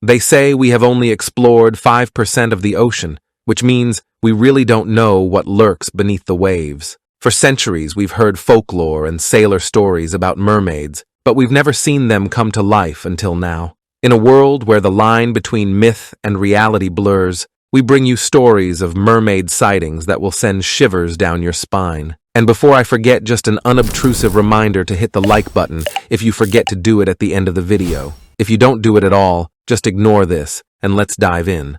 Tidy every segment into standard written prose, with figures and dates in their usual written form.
They say we have only explored 5% of the ocean, which means we really don't know what lurks beneath the waves. For centuries, we've heard folklore and sailor stories about mermaids, but we've never seen them come to life until now. In a world where the line between myth and reality blurs, we bring you stories of mermaid sightings that will send shivers down your spine. And before I forget, just an unobtrusive reminder to hit the like button if you forget to do it at the end of the video. If you don't do it at all, just ignore this, and let's dive in.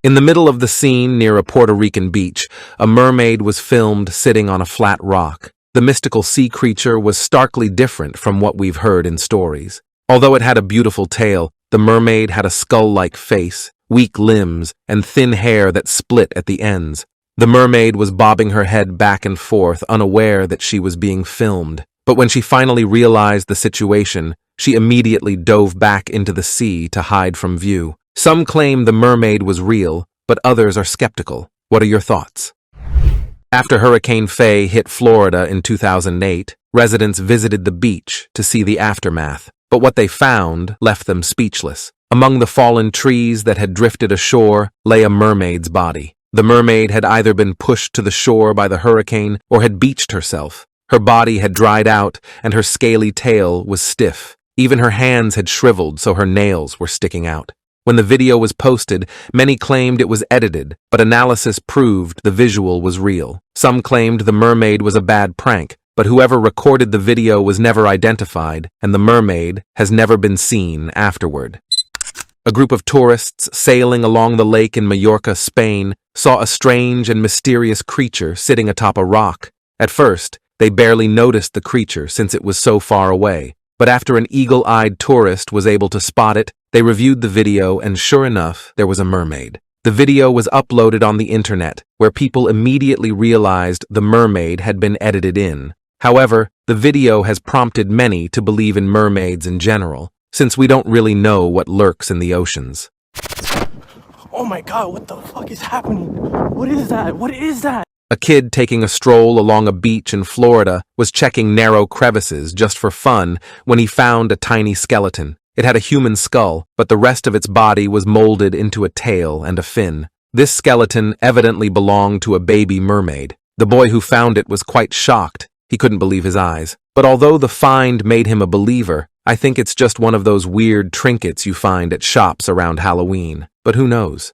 In the middle of the scene near a Puerto Rican beach, a mermaid was filmed sitting on a flat rock. The mystical sea creature was starkly different from what we've heard in stories. Although it had a beautiful tail, the mermaid had a skull-like face, weak limbs, and thin hair that split at the ends. The mermaid was bobbing her head back and forth, unaware that she was being filmed. But when she finally realized the situation, she immediately dove back into the sea to hide from view. Some claim the mermaid was real, but others are skeptical. What are your thoughts? After Hurricane Faye hit Florida in 2008, residents visited the beach to see the aftermath. But what they found left them speechless. Among the fallen trees that had drifted ashore lay a mermaid's body. The mermaid had either been pushed to the shore by the hurricane or had beached herself. Her body had dried out and her scaly tail was stiff. Even her hands had shriveled so her nails were sticking out. When the video was posted, many claimed it was edited, but analysis proved the visual was real. Some claimed the mermaid was a bad prank, but whoever recorded the video was never identified, and the mermaid has never been seen afterward. A group of tourists sailing along the lake in Mallorca, Spain, saw a strange and mysterious creature sitting atop a rock. At first, they barely noticed the creature since it was so far away, but after an eagle-eyed tourist was able to spot it, they reviewed the video and sure enough, there was a mermaid. The video was uploaded on the internet, where people immediately realized the mermaid had been edited in. However, the video has prompted many to believe in mermaids in general, since we don't really know what lurks in the oceans. Oh my god, what the fuck is happening? What is that? What is that? A kid taking a stroll along a beach in Florida was checking narrow crevices just for fun when he found a tiny skeleton. It had a human skull, but the rest of its body was molded into a tail and a fin. This skeleton evidently belonged to a baby mermaid. The boy who found it was quite shocked. He couldn't believe his eyes. But although the find made him a believer, I think it's just one of those weird trinkets you find at shops around Halloween. But who knows?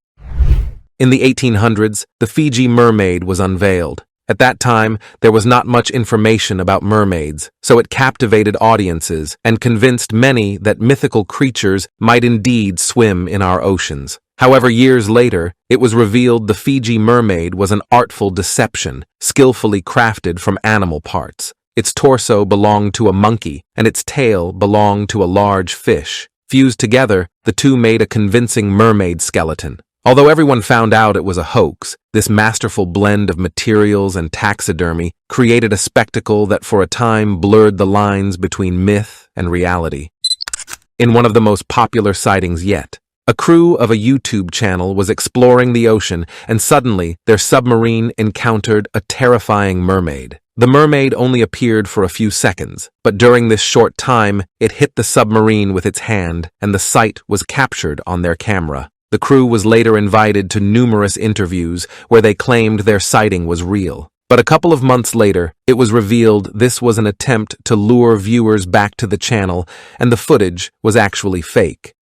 In the 1800s, the Fiji Mermaid was unveiled. At that time, there was not much information about mermaids, so it captivated audiences and convinced many that mythical creatures might indeed swim in our oceans. However, years later, it was revealed the Fiji Mermaid was an artful deception, skillfully crafted from animal parts. Its torso belonged to a monkey, and its tail belonged to a large fish. Fused together, the two made a convincing mermaid skeleton. Although everyone found out it was a hoax, this masterful blend of materials and taxidermy created a spectacle that for a time blurred the lines between myth and reality. In one of the most popular sightings yet, a crew of a YouTube channel was exploring the ocean and suddenly their submarine encountered a terrifying mermaid. The mermaid only appeared for a few seconds, but during this short time, it hit the submarine with its hand and the sight was captured on their camera. The crew was later invited to numerous interviews where they claimed their sighting was real. But a couple of months later, it was revealed this was an attempt to lure viewers back to the channel, and the footage was actually fake.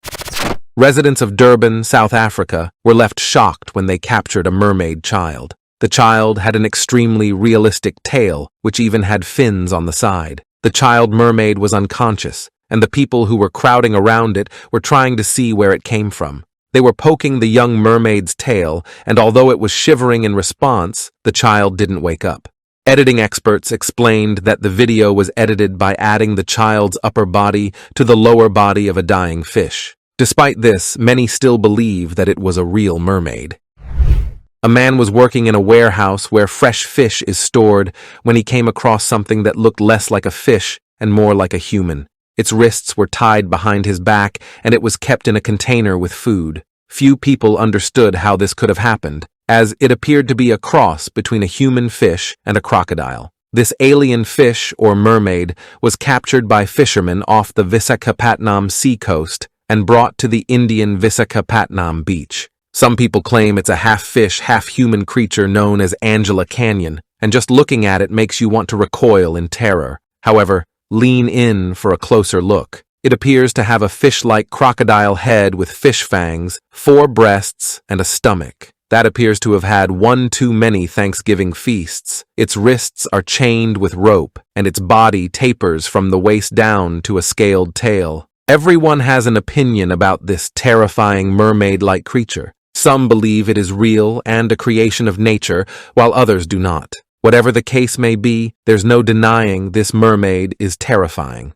Residents of Durban, South Africa, were left shocked when they captured a mermaid child. The child had an extremely realistic tail, which even had fins on the side. The child mermaid was unconscious, and the people who were crowding around it were trying to see where it came from. They were poking the young mermaid's tail, and although it was shivering in response, the child didn't wake up. Editing experts explained that the video was edited by adding the child's upper body to the lower body of a dying fish. Despite this, many still believe that it was a real mermaid. A man was working in a warehouse where fresh fish is stored when he came across something that looked less like a fish and more like a human. Its wrists were tied behind his back, and it was kept in a container with food. Few people understood how this could have happened, as it appeared to be a cross between a human fish and a crocodile. This alien fish, or mermaid, was captured by fishermen off the Visakhapatnam seacoast and brought to the Indian Visakhapatnam beach. Some people claim it's a half-fish, half-human creature known as Angela Canyon, and just looking at it makes you want to recoil in terror. However, lean in for a closer look. It appears to have a fish-like crocodile head with fish fangs, 4 breasts, and a stomach. That appears to have had one too many Thanksgiving feasts. Its wrists are chained with rope, and its body tapers from the waist down to a scaled tail. Everyone has an opinion about this terrifying mermaid-like creature. Some believe it is real and a creation of nature, while others do not. Whatever the case may be, there's no denying this mermaid is terrifying.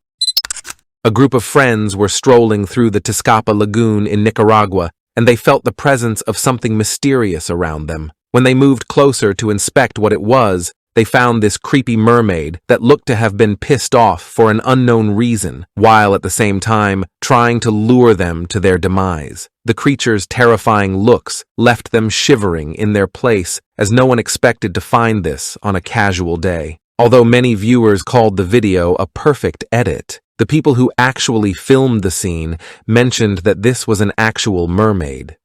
A group of friends were strolling through the Tezcapa Lagoon in Nicaragua, and they felt the presence of something mysterious around them. When they moved closer to inspect what it was, they found this creepy mermaid that looked to have been pissed off for an unknown reason, while at the same time trying to lure them to their demise. The creature's terrifying looks left them shivering in their place, as no one expected to find this on a casual day. Although many viewers called the video a perfect edit, the people who actually filmed the scene mentioned that this was an actual mermaid.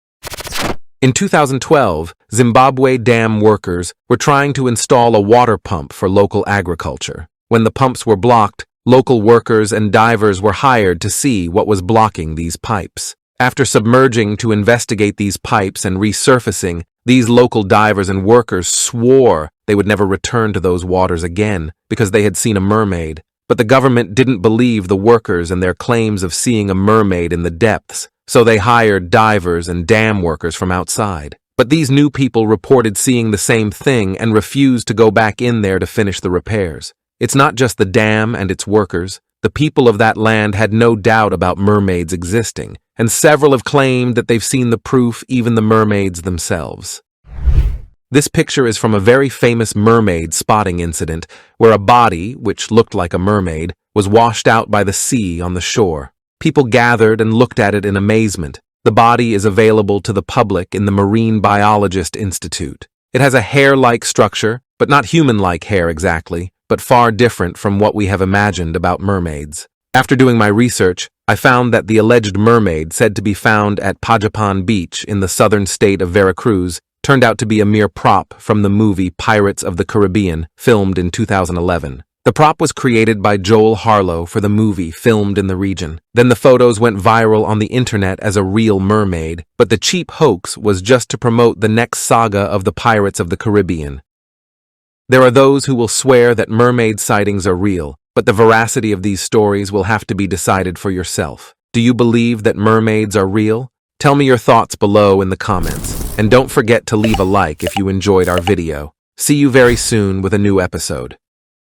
In 2012, Zimbabwe Dam workers were trying to install a water pump for local agriculture. When the pumps were blocked, local workers and divers were hired to see what was blocking these pipes. After submerging to investigate these pipes and resurfacing, these local divers and workers swore they would never return to those waters again because they had seen a mermaid. But the government didn't believe the workers and their claims of seeing a mermaid in the depths, so they hired divers and dam workers from outside. But these new people reported seeing the same thing and refused to go back in there to finish the repairs. It's not just the dam and its workers. The people of that land had no doubt about mermaids existing, and several have claimed that they've seen the proof, even the mermaids themselves. This picture is from a very famous mermaid spotting incident where a body, which looked like a mermaid, was washed out by the sea on the shore. People gathered and looked at it in amazement. The body is available to the public in the Marine Biologist Institute. It has a hair-like structure, but not human-like hair exactly, but far different from what we have imagined about mermaids. After doing my research, I found that the alleged mermaid said to be found at Pajapan beach in the southern state of Veracruz turned out to be a mere prop from the movie Pirates of the Caribbean, filmed in 2011. The prop was created by Joel Harlow for the movie filmed in the region. Then the photos went viral on the internet as a real mermaid, but the cheap hoax was just to promote the next saga of the Pirates of the Caribbean. There are those who will swear that mermaid sightings are real, but the veracity of these stories will have to be decided for yourself. Do you believe that mermaids are real? Tell me your thoughts below in the comments. And don't forget to leave a like if you enjoyed our video. See you very soon with a new episode.